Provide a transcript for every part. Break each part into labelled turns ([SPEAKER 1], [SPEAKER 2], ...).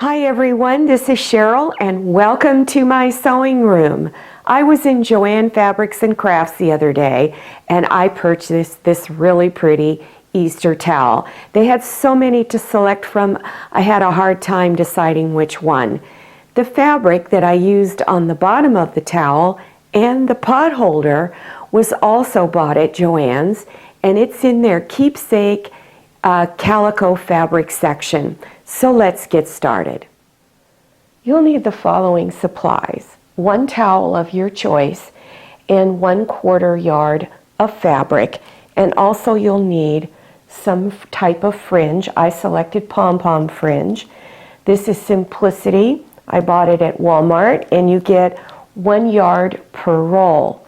[SPEAKER 1] Hi everyone, this is Cheryl and welcome to my sewing room. I was in Joann Fabrics and Crafts the other day and I purchased this really pretty Easter towel. They had so many to select from, I had a hard time deciding which one. The fabric that I used on the bottom of the towel and the pot holder was also bought at Joann's, and it's in their keepsake calico fabric section. So let's get started. You'll need the following supplies: one towel of your choice and 1/4 yard of fabric, and also you'll need some type of fringe. I selected Pompom fringe. This is Simplicity. I bought it at Walmart, and you get 1 yard per roll.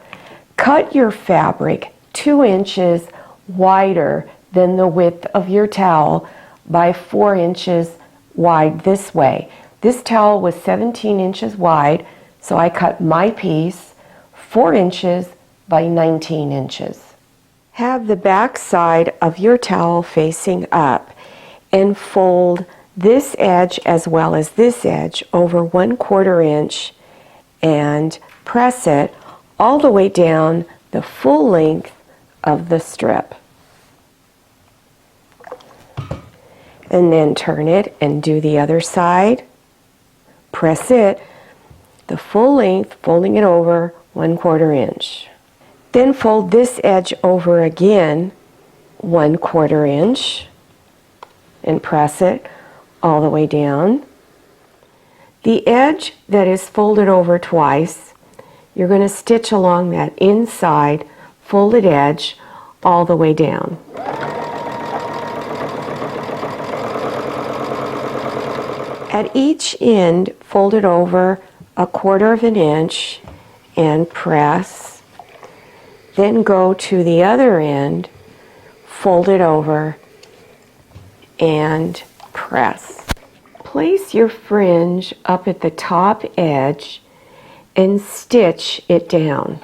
[SPEAKER 1] Cut your fabric 2 inches wider than the width of your towel by 4 inches wide this way. This towel was 17 inches wide, so I cut my piece 4 inches by 19 inches. Have the back side of your towel facing up and fold this edge as well as this edge over 1/4 inch and press it all the way down the full length of the strip. And then turn it and do the other side. Press it the full length, folding it over 1/4 inch. Then fold this edge over again 1/4 inch and press it all the way down. The edge that is folded over twice, you're going to stitch along that inside folded edge all the way down. At each end, fold it over 1/4 inch and press. Then go to the other end, fold it over and press. Place your fringe up at the top edge and stitch it down.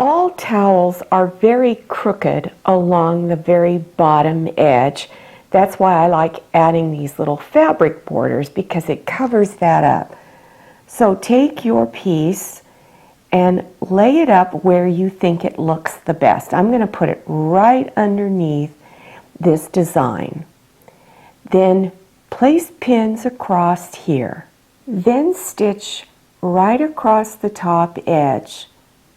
[SPEAKER 1] All towels are very crooked along the very bottom edge. That's why I like adding these little fabric borders, because it covers that up. So take your piece and lay it up where you think it looks the best. I'm going to put it right underneath this design. Then place pins across here. Then stitch right across the top edge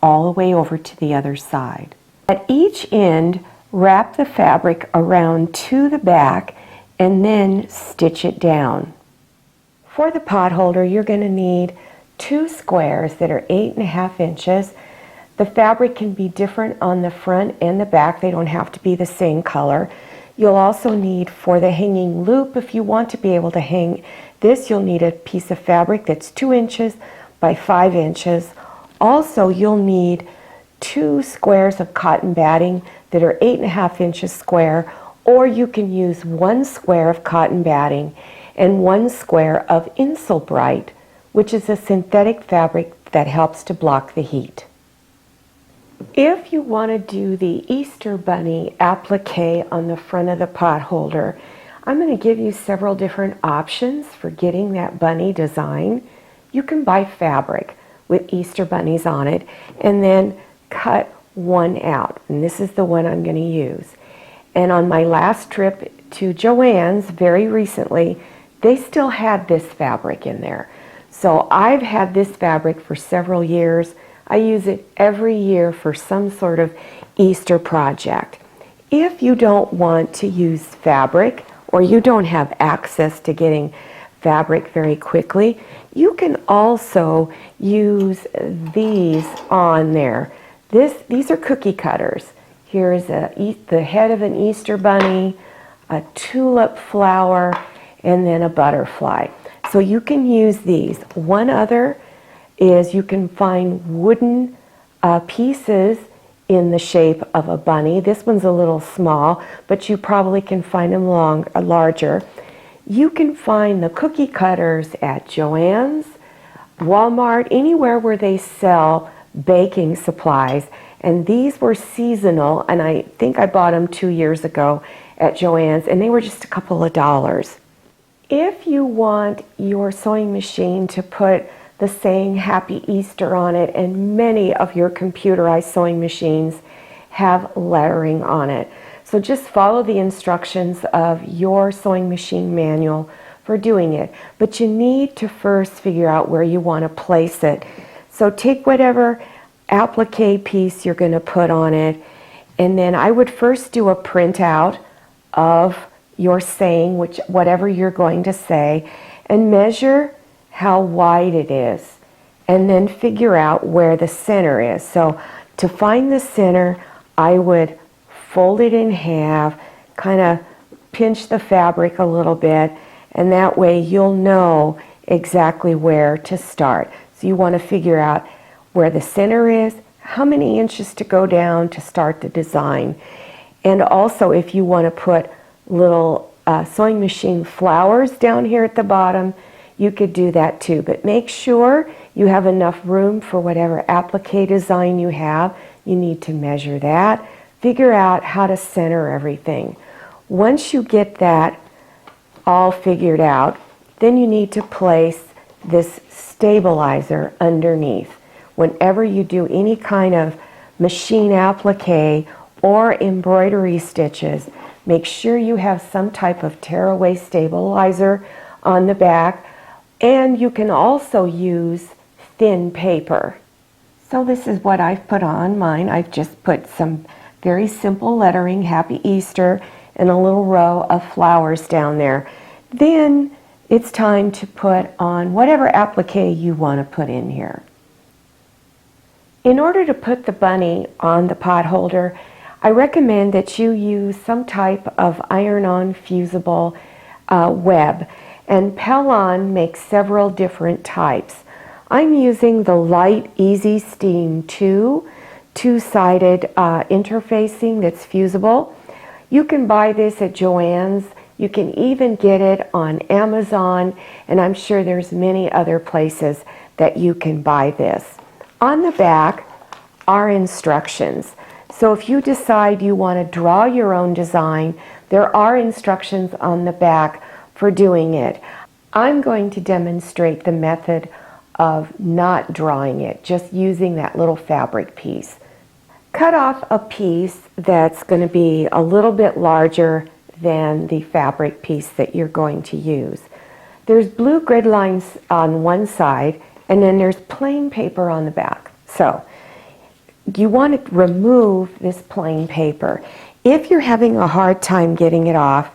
[SPEAKER 1] all the way over to the other side. At each end, wrap the fabric around to the back and then stitch it down. For the pot holder, you're going to need 2 squares that are 8.5 inches. The fabric can be different on the front and the back. They don't have to be the same color. You'll also need, for the hanging loop, if you want to be able to hang this, you'll need a piece of fabric that's 2 inches by 5 inches. Also, you'll need 2 squares of cotton batting that are 8.5 inches square, or you can use 1 square of cotton batting and 1 square of Insulbright, which is a synthetic fabric that helps to block the heat. If you want to do the Easter Bunny applique on the front of the pot holder, I'm going to give you several different options for getting that bunny design. You can buy fabric with Easter bunnies on it and then cut one out, and this is the one I'm going to use. And on my last trip to Joann's very recently, they still had this fabric in there. So I've had this fabric for several years. I use it every year for some sort of Easter project. If you don't want to use fabric, or you don't have access to getting fabric very quickly, you can also use these on there. These are cookie cutters. Here's the head of an Easter bunny, a tulip flower, and then a butterfly. So you can use these. One other is you can find wooden pieces in the shape of a bunny. This one's a little small, but you probably can find them larger. You can find the cookie cutters at Joann's, Walmart, anywhere where they sell baking supplies, And these were seasonal, and I think I bought them 2 years ago at Joann's, and they were just a couple of dollars. If you want your sewing machine to put the saying Happy Easter on it, and many of your computerized sewing machines have lettering on it. So just follow the instructions of your sewing machine manual for doing it. But you need to first figure out where you want to place it. So take whatever applique piece you're going to put on it, and then I would first do a printout of your saying, whatever you're going to say, and measure how wide it is, and then figure out where the center is. So to find the center, I would fold it in half, kind of pinch the fabric a little bit, and that way you'll know exactly where to start. So you want to figure out where the center is, how many inches to go down to start the design. And also, if you want to put little sewing machine flowers down here at the bottom, you could do that too. But make sure you have enough room for whatever applique design you have. You need to measure that. Figure out how to center everything. Once you get that all figured out, then you need to place this stabilizer underneath. Whenever you do any kind of machine applique or embroidery stitches, make sure you have some type of tearaway stabilizer on the back, and you can also use thin paper. So this is what I've put on mine. I've just put some very simple lettering, Happy Easter, and a little row of flowers down there. Then it's time to put on whatever applique you want to put in here. In order to put the bunny on the pot holder, I recommend that you use some type of iron-on fusible web, and Pellon makes several different types. I'm using the Light Easy Steam 2 two-sided interfacing that's fusible. You can buy this at Joann's. You can even get it on Amazon, and I'm sure there's many other places that you can buy this. On the back are instructions. So if you decide you want to draw your own design, there are instructions on the back for doing it. I'm going to demonstrate the method of not drawing it, just using that little fabric piece. Cut off a piece that's going to be a little bit larger than the fabric piece that you're going to use. There's blue grid lines on one side, and then there's plain paper on the back. So you want to remove this plain paper. If you're having a hard time getting it off,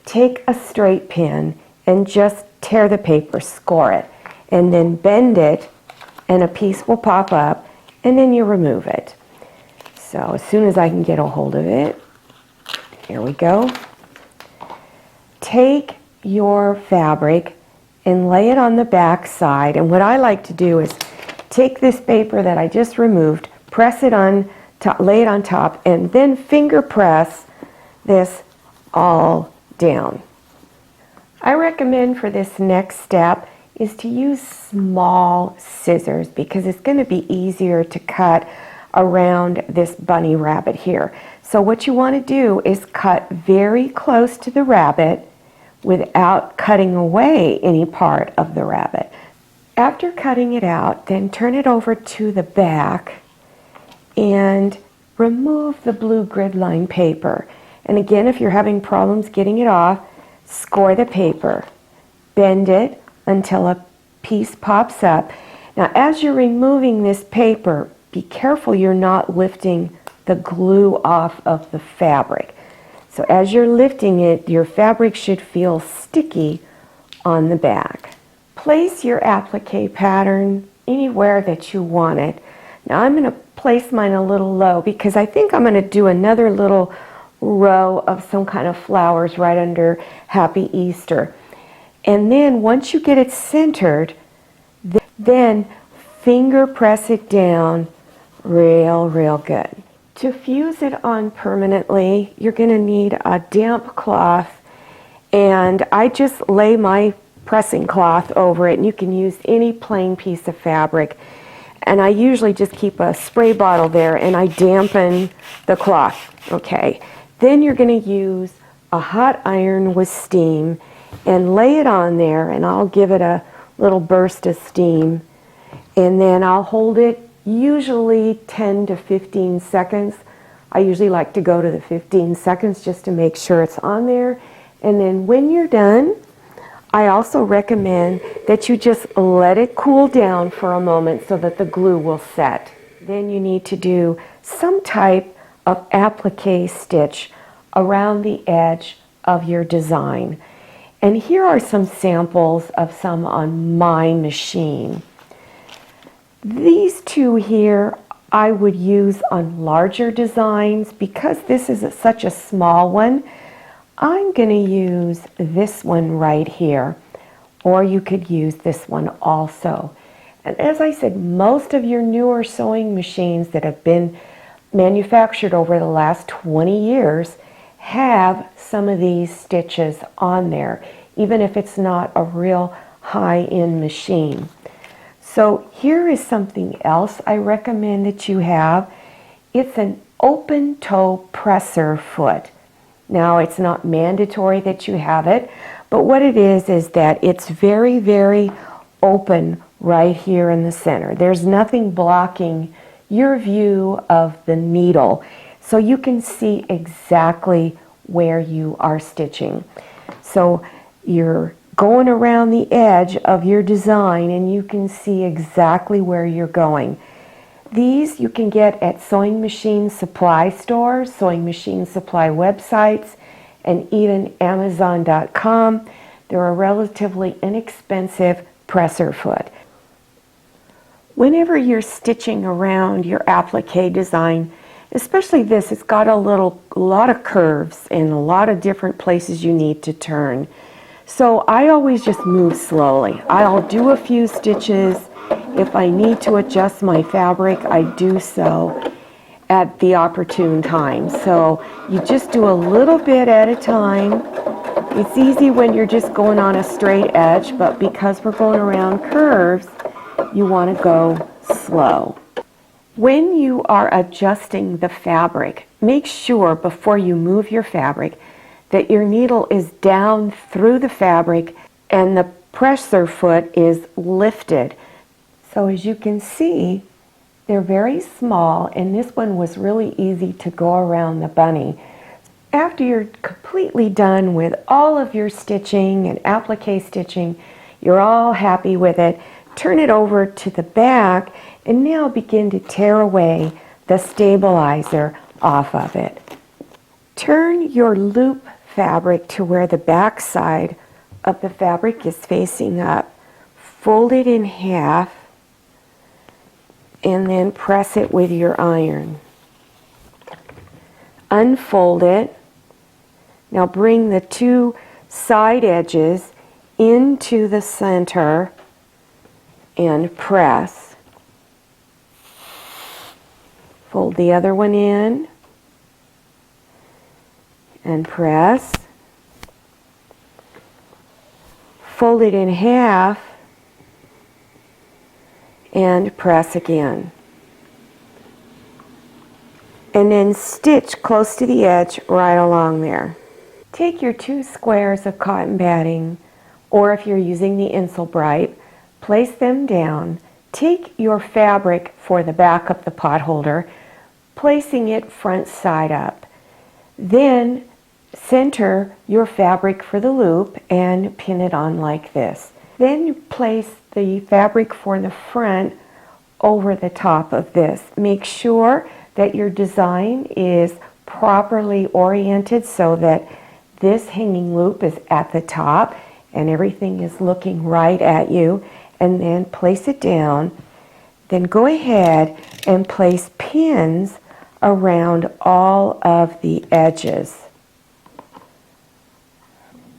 [SPEAKER 1] take a straight pin and just tear the paper, score it, and then bend it, and a piece will pop up, and then you remove it. So as soon as I can get a hold of it, here we go. Take your fabric and lay it on the back side, and what I like to do is take this paper that I just removed, press it on top, lay it on top, and then finger press this all down. I recommend for this next step is to use small scissors because it's going to be easier to cut around this bunny rabbit here. So what you want to do is cut very close to the rabbit without cutting away any part of the rabbit. After cutting it out, then turn it over to the back and remove the blue grid line paper. And again, if you're having problems getting it off, score the paper, bend it until a piece pops up. Now as you're removing this paper, be careful you're not lifting the glue off of the fabric. So as you're lifting it, your fabric should feel sticky on the back. Place your applique pattern anywhere that you want it. Now I'm going to place mine a little low because I think I'm going to do another little row of some kind of flowers right under Happy Easter. And then once you get it centered, then finger press it down real good. To fuse it on permanently, you're going to need a damp cloth, and I just lay my pressing cloth over it, and you can use any plain piece of fabric. And I usually just keep a spray bottle there and I dampen the cloth. Okay, then you're going to use a hot iron with steam and lay it on there, and I'll give it a little burst of steam, and then I'll hold it usually 10 to 15 seconds. I usually like to go to the 15 seconds just to make sure it's on there. And then when you're done, I also recommend that you just let it cool down for a moment so that the glue will set. Then you need to do some type of applique stitch around the edge of your design. And here are some samples of some on my machine. These two here I would use on larger designs. Because this is such a small one, I'm going to use this one right here, or you could use this one also. And as I said, most of your newer sewing machines that have been manufactured over the last 20 years have some of these stitches on there, even if it's not a real high-end machine. So here is something else I recommend that you have. It's an open toe presser foot. Now, it's not mandatory that you have it, but what it is that it's very, very open right here in the center. There's nothing blocking your view of the needle, so you can see exactly where you are stitching. So you're going around the edge of your design and you can see exactly where you're going. These you can get at sewing machine supply stores, sewing machine supply websites, and even Amazon.com. They're a relatively inexpensive presser foot. Whenever you're stitching around your applique design, especially this, it's got a lot of curves and a lot of different places you need to turn. So I always just move slowly. I'll do a few stitches. If I need to adjust my fabric, I do so at the opportune time. So you just do a little bit at a time. It's easy when you're just going on a straight edge, but because we're going around curves, you want to go slow. When you are adjusting the fabric, make sure before you move your fabric that your needle is down through the fabric and the presser foot is lifted. So as you can see, they're very small, and this one was really easy to go around the bunny. After you're completely done with all of your stitching and applique stitching, you're all happy with it, turn it over to the back and now begin to tear away the stabilizer off of it. Turn your loop fabric to where the back side of the fabric is facing up. Fold it in half and then press it with your iron. Unfold it. Now bring the two side edges into the center and press. Fold the other one in and press. Fold it in half and press again. And then stitch close to the edge right along there. Take your 2 squares of cotton batting, or if you're using the Insulbrite, place them down. Take your fabric for the back of the pot holder, placing it front side up. Then center your fabric for the loop and pin it on like this. Then you place the fabric for the front over the top of this. Make sure that your design is properly oriented so that this hanging loop is at the top and everything is looking right at you, and then place it down. Then go ahead and place pins around all of the edges.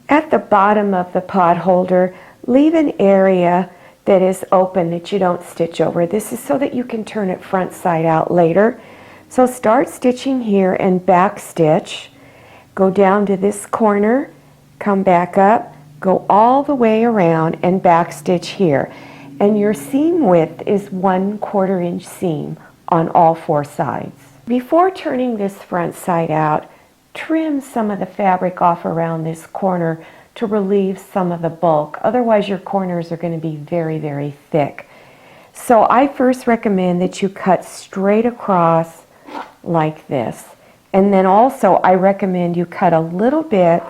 [SPEAKER 1] At the bottom of the pot holder, leave an area that is open that you don't stitch over. This is so that you can turn it front side out later. So start stitching here and back stitch. Go down to this corner, come back up, go all the way around and back stitch here. and your seam width is 1/4 inch seam on all 4 sides. Before turning this front side out, trim some of the fabric off around this corner to relieve some of the bulk. Otherwise your corners are going to be very, very thick. So I first recommend that you cut straight across like this. And then also I recommend you cut a little bit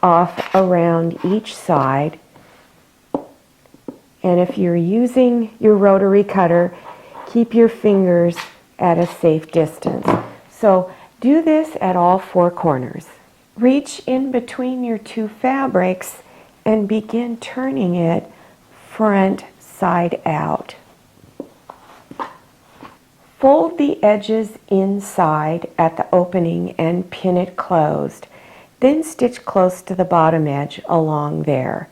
[SPEAKER 1] off around each side. And if you're using your rotary cutter, keep your fingers at a safe distance. So do this at all 4 corners. Reach in between your 2 fabrics and begin turning it front side out. Fold the edges inside at the opening and pin it closed. Then stitch close to the bottom edge along there.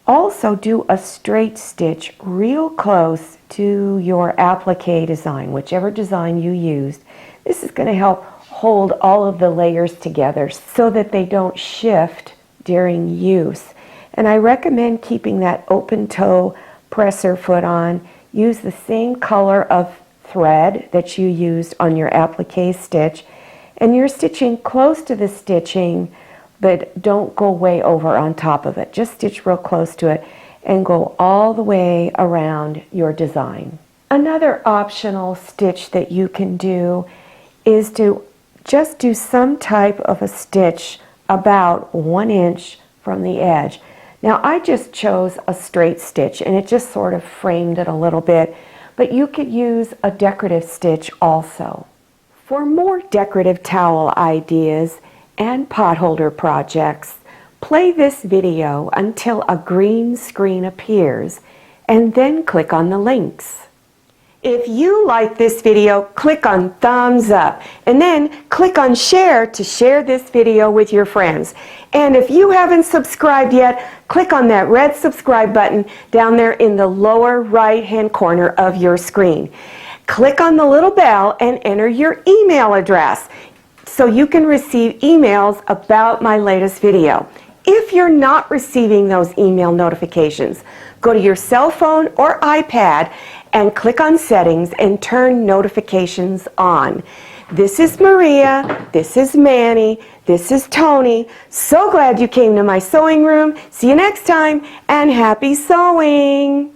[SPEAKER 1] Also do a straight stitch real close to your applique design, whichever design you used. This is going to help hold all of the layers together so that they don't shift during use. And I recommend keeping that open toe presser foot on. Use the same color of thread that you used on your applique stitch, and you're stitching close to the stitching, but don't go way over on top of it. Just stitch real close to it and go all the way around your design. Another optional stitch that you can do is to just do some type of a stitch about 1 inch from the edge. Now I just chose a straight stitch and it just sort of framed it a little bit, but you could use a decorative stitch also. For more decorative towel ideas and potholder projects, play this video until a green screen appears and then click on the links. If you like this video, click on thumbs up and then click on share to share this video with your friends. And if you haven't subscribed yet, click on that red subscribe button down there in the lower right hand corner of your screen. Click on the little bell and enter your email address so you can receive emails about my latest video. If you're not receiving those email notifications, go to your cell phone or iPad and click on settings and turn notifications on. This is Maria, this is Manny, this is Tony. So glad you came to my sewing room. See you next time and happy sewing!